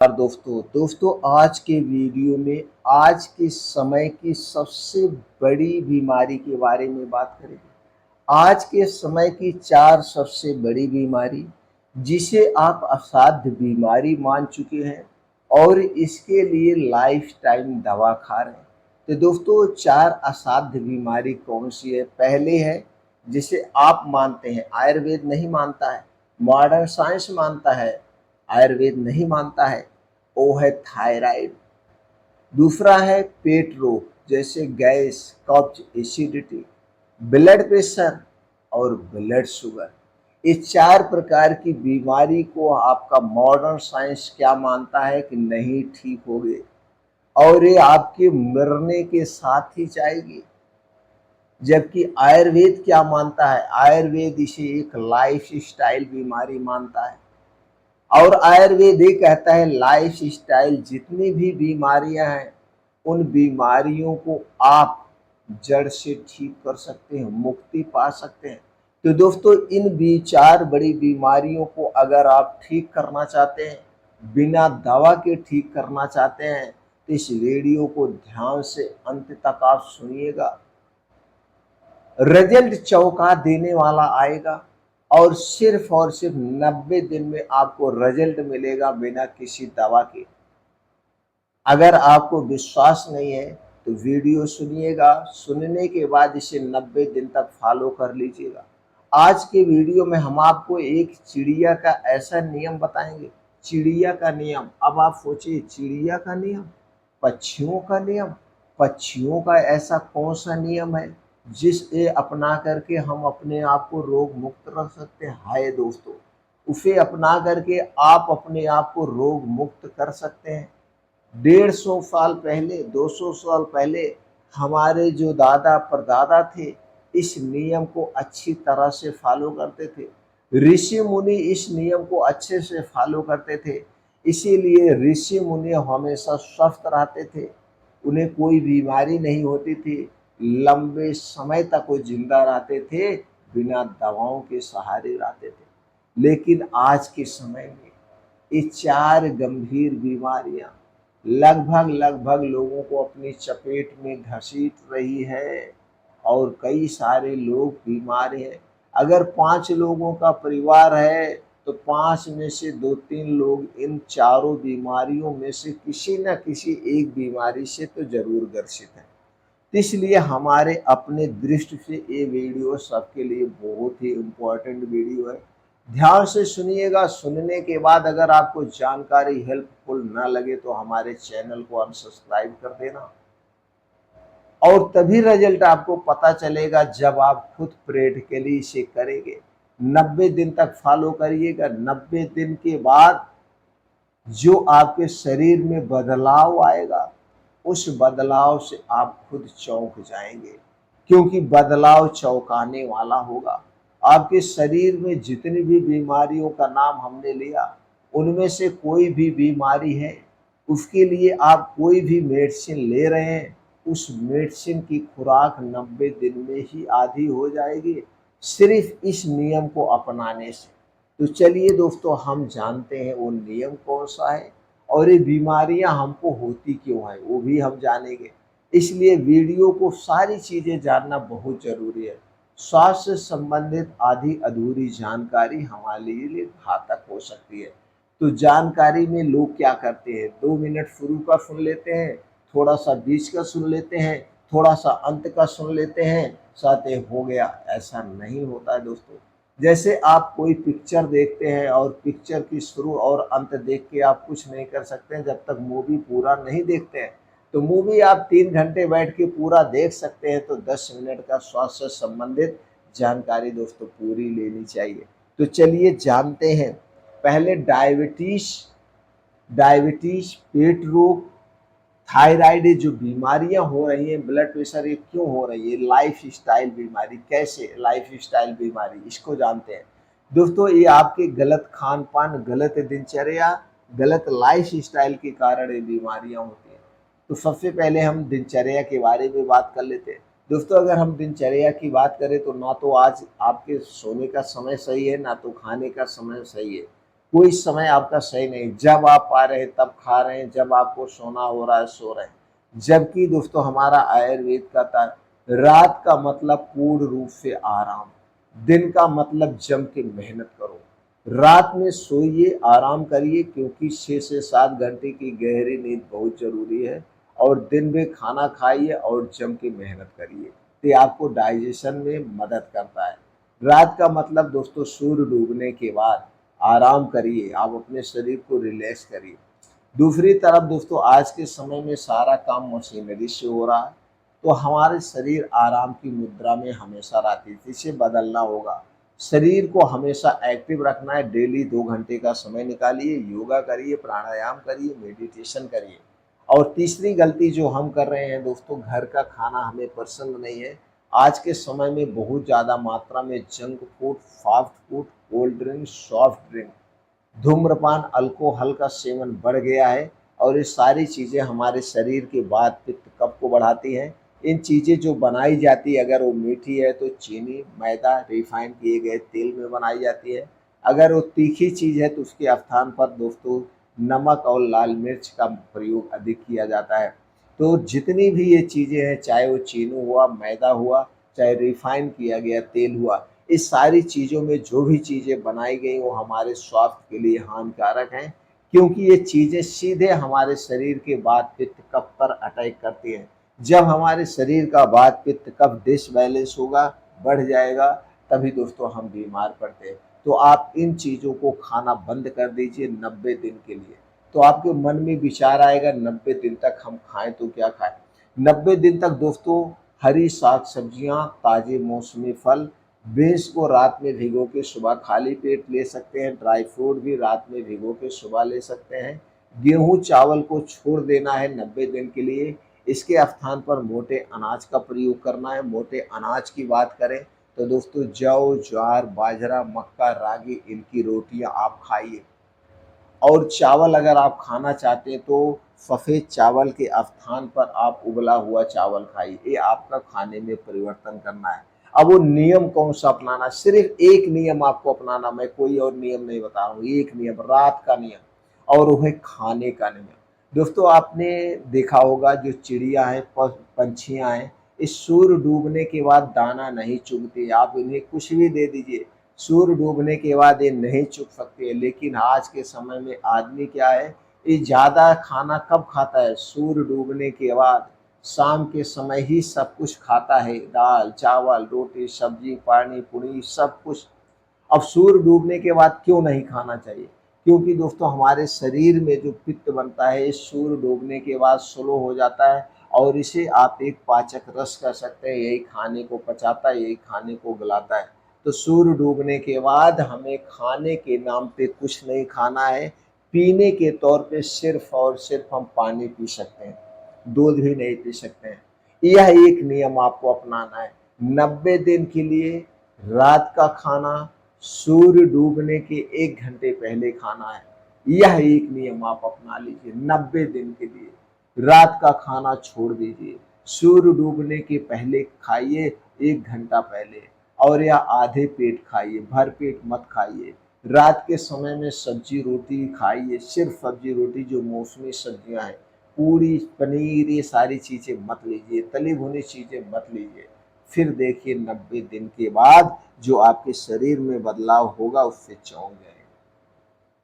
और दोस्तों आज के वीडियो में आज के समय की सबसे बड़ी बीमारी के बारे में बात करेंगे। आज के समय की 4 सबसे बड़ी बीमारी जिसे आप असाध्य बीमारी मान चुके हैं और इसके लिए लाइफ टाइम दवा खा रहे हैं। तो दोस्तों 4 असाध्य बीमारी कौन सी है? पहले है जिसे आप मानते हैं, आयुर्वेद नहीं मानता है, मॉडर्न साइंस मानता है, आयुर्वेद नहीं मानता है, वो है थायराइड। दूसरा है पेट रोग जैसे गैस, कब्ज, एसिडिटी, ब्लड प्रेशर और ब्लड शुगर। इस 4 प्रकार की बीमारी को आपका मॉडर्न साइंस क्या मानता है कि नहीं ठीक होगे और ये आपके मरने के साथ ही जाएगी। जबकि आयुर्वेद क्या मानता है? आयुर्वेद इसे एक लाइफ स्टाइल बीमारी मानता है और आयुर्वेद ये कहता है लाइफ स्टाइल जितनी भी बीमारियां हैं उन बीमारियों को आप जड़ से ठीक कर सकते हैं, मुक्ति पा सकते हैं। तो दोस्तों इन 4 बड़ी बीमारियों को अगर आप ठीक करना चाहते हैं, बिना दवा के ठीक करना चाहते हैं, तो इस वीडियो को ध्यान से अंत तक आप सुनिएगा। रिजल्ट चौंका देने वाला आएगा और सिर्फ 90 दिन में आपको रिजल्ट मिलेगा बिना किसी दवा के। अगर आपको विश्वास नहीं है तो वीडियो सुनिएगा, सुनने के बाद इसे 90 दिन तक फॉलो कर लीजिएगा। आज के वीडियो में हम आपको एक चिड़िया का ऐसा नियम बताएंगे, चिड़िया का नियम। अब आप सोचिए, चिड़िया का नियम, पक्षियों का नियम, पक्षियों का ऐसा कौन सा नियम है जिसे अपना करके हम अपने आप को रोग मुक्त रख सकते हैं? हाय दोस्तों, उसे अपना करके आप अपने आप को रोग मुक्त कर सकते हैं। 150 साल पहले, 200 साल पहले हमारे जो दादा परदादा थे इस नियम को अच्छी तरह से फॉलो करते थे। ऋषि मुनि इस नियम को अच्छे से फॉलो करते थे, इसीलिए ऋषि मुनि हमेशा स्वस्थ रहते थे, उन्हें कोई बीमारी नहीं होती थी, लंबे समय तक वो जिंदा रहते थे, बिना दवाओं के सहारे रहते थे। लेकिन आज के समय में ये 4 गंभीर बीमारियां लगभग लोगों को अपनी चपेट में घसीट रही है और कई सारे लोग बीमार हैं। अगर 5 लोगों का परिवार है तो 5 में से 2-3 लोग इन चारों बीमारियों में से किसी न किसी एक बीमारी से तो जरूर ग्रसित है। इसलिए हमारे अपने दृष्टि से ये वीडियो सबके लिए बहुत ही इम्पोर्टेंट वीडियो है। ध्यान से सुनिएगा, सुनने के बाद अगर आपको जानकारी हेल्पफुल ना लगे तो हमारे चैनल को अनसब्सक्राइब कर देना और तभी रिजल्ट आपको पता चलेगा जब आप खुद प्रैक्टिकली इसे करेंगे। 90 दिन तक फॉलो करिएगा। 90 दिन के बाद जो आपके शरीर में बदलाव आएगा उस बदलाव से आप खुद चौंक जाएंगे, क्योंकि बदलाव चौंकाने वाला होगा। आपके शरीर में जितनी भी बीमारियों का नाम हमने लिया उनमें से कोई भी बीमारी है, उसके लिए आप कोई भी मेडिसिन ले रहे हैं, उस मेडिसिन की खुराक 90 दिन में ही आधी हो जाएगी, सिर्फ इस नियम को अपनाने से। तो चलिए दोस्तों, हम जानते हैं वो नियम कौन सा है और ये बीमारियां हमको होती क्यों है वो भी हम जानेंगे। इसलिए वीडियो को सारी चीजें जानना बहुत जरूरी है। स्वास्थ्य से संबंधित आधी अधूरी जानकारी हमारे लिए घातक हो सकती है। तो जानकारी में लोग क्या करते हैं, 2 मिनट शुरू का सुन लेते हैं, थोड़ा सा बीच का सुन लेते हैं, थोड़ा सा अंत का सुन लेते हैं, साथ हो गया। ऐसा नहीं होता है दोस्तों। जैसे आप कोई पिक्चर देखते हैं और पिक्चर की शुरू और अंत देख के आप कुछ नहीं कर सकते हैं जब तक मूवी पूरा नहीं देखते हैं। तो मूवी आप 3 घंटे बैठ के पूरा देख सकते हैं, तो 10 मिनट का स्वास्थ्य से संबंधित जानकारी दोस्तों पूरी लेनी चाहिए। तो चलिए जानते हैं। पहले डायबिटीज, पेट रोग, थायराइड, ये जो बीमारियां हो रही हैं, ब्लड प्रेशर, ये क्यों हो रही है? लाइफ स्टाइल बीमारी। कैसे लाइफ स्टाइल बीमारी, इसको जानते हैं दोस्तों। ये आपके गलत खान पान, गलत दिनचर्या, गलत लाइफ स्टाइल के कारण ये बीमारियां होती हैं। तो सबसे पहले हम दिनचर्या के बारे में बात कर लेते हैं दोस्तों। अगर हम दिनचर्या की बात करें तो ना तो आज आपके सोने का समय सही है, ना तो खाने का समय सही है। कोई समय आपका सही नहीं, जब आप पा रहे हैं तब खा रहे हैं, जब आपको सोना हो रहा है सो रहे हैं। जबकि दोस्तों हमारा आयुर्वेद का था रात का मतलब पूर्ण रूप से आराम, दिन का मतलब जम के मेहनत करो। रात में सोइए, आराम करिए, क्योंकि 6 से 7 घंटे की गहरी नींद बहुत जरूरी है। और दिन में खाना खाइए और जम के मेहनत करिए, ये आपको डाइजेशन में मदद करता है। रात का मतलब दोस्तों सूर्य डूबने के बाद आराम करिए, आप अपने शरीर को रिलैक्स करिए। दूसरी तरफ दोस्तों आज के समय में सारा काम मशीनरी से हो रहा है, तो हमारे शरीर आराम की मुद्रा में हमेशा रहती है, इसे बदलना होगा। शरीर को हमेशा एक्टिव रखना है, डेली 2 घंटे का समय निकालिए, योगा करिए, प्राणायाम करिए, मेडिटेशन करिए। और तीसरी गलती जो हम कर रहे हैं दोस्तों, घर का खाना हमें पसंद नहीं है। आज के समय में बहुत ज़्यादा मात्रा में junk food, fast food, cold drink, soft drink, धूम्रपान, अल्कोहल का सेवन बढ़ गया है। और ये सारी चीज़ें हमारे शरीर के वात पित्त कफ को बढ़ाती हैं। इन चीज़ें जो बनाई जाती है, अगर वो मीठी है तो चीनी, मैदा, रिफाइन किए गए तेल में बनाई जाती है। अगर वो तीखी चीज़ है तो उसके स्थान पर दोस्तों नमक और लाल मिर्च का प्रयोग अधिक किया जाता है। तो जितनी भी ये चीज़ें हैं, चाहे वो चीनी हुआ, मैदा हुआ, चाहे रिफाइन किया गया तेल हुआ, इस सारी चीज़ों में जो भी चीज़ें बनाई गई वो हमारे स्वास्थ्य के लिए हानिकारक हैं, क्योंकि ये चीज़ें सीधे हमारे शरीर के वात पित्त कफ पर अटैक करती हैं। जब हमारे शरीर का वात पित्त कफ डिसबैलेंस होगा, बढ़ जाएगा, तभी दोस्तों हम बीमार पड़ते हैं। तो आप इन चीज़ों को खाना बंद कर दीजिए 90 दिन के लिए। तो आपके मन में विचार आएगा 90 दिन तक हम खाएं तो क्या खाएं। 90 दिन तक दोस्तों हरी साग सब्जियां, ताजे मौसमी फल, बीन्स को रात में भिगो के सुबह खाली पेट ले सकते हैं। ड्राई फ्रूट भी रात में भिगो के सुबह ले सकते हैं। गेहूं चावल को छोड़ देना है 90 दिन के लिए। इसके स्थान पर मोटे अनाज का प्रयोग करना है। मोटे अनाज की बात करें तो दोस्तों जौ, ज्वार, बाजरा, मक्का, रागी, इनकी रोटियां आप खाइए। और चावल अगर आप खाना चाहते हैं तो सफ़ेद चावल के स्थान पर आप उबला हुआ चावल खाइए। ये आपका खाने में परिवर्तन करना है। अब वो नियम कौन सा अपनाना, सिर्फ एक नियम आपको अपनाना, मैं कोई और नियम नहीं बता रहा हूँ, एक नियम, रात का नियम, और वो है खाने का नियम। दोस्तों आपने देखा होगा जो चिड़िया हैं, पंछियाँ हैं, इस सूर्य डूबने के बाद दाना नहीं चुगती। आप इन्हें कुछ भी दे दीजिए, सूर्य डूबने के बाद ये नहीं चुग सकते हैं। लेकिन आज के समय में आदमी क्या है, ये ज़्यादा खाना कब खाता है, सूर्य डूबने के बाद शाम के समय ही सब कुछ खाता है, दाल चावल रोटी सब्जी पानी पूरी सब कुछ। अब सूर्य डूबने के बाद क्यों नहीं खाना चाहिए, क्योंकि दोस्तों हमारे शरीर में जो पित्त बनता है इस सूर्य डूबने के बाद स्लो हो जाता है। और इसे आप एक पाचक रस कर सकते हैं, यही खाने को पचाता है, यही खाने को गलाता है। तो सूर्य डूबने के बाद हमें खाने के नाम पे कुछ नहीं खाना है। पीने के तौर पे सिर्फ और सिर्फ हम पानी पी सकते हैं, दूध भी नहीं पी सकते हैं। यह एक नियम आपको अपनाना है 90 दिन के लिए। रात का खाना सूर्य डूबने के 1 घंटे पहले खाना है। यह एक नियम आप अपना लीजिए 90 दिन के लिए। रात का खाना छोड़ दीजिए, सूर्य डूबने के पहले खाइए, 1 घंटा पहले। और या आधे पेट खाइए, भर पेट मत खाइए। रात के समय में सब्जी रोटी खाइए, सिर्फ सब्जी रोटी, जो मौसमी सब्जियां हैं, पूरी पनीर, ये सारी चीज़ें मत लीजिए, तली भुनी चीज़ें मत लीजिए। फिर देखिए 90 दिन के बाद जो आपके शरीर में बदलाव होगा उससे चौंक जाएंगे।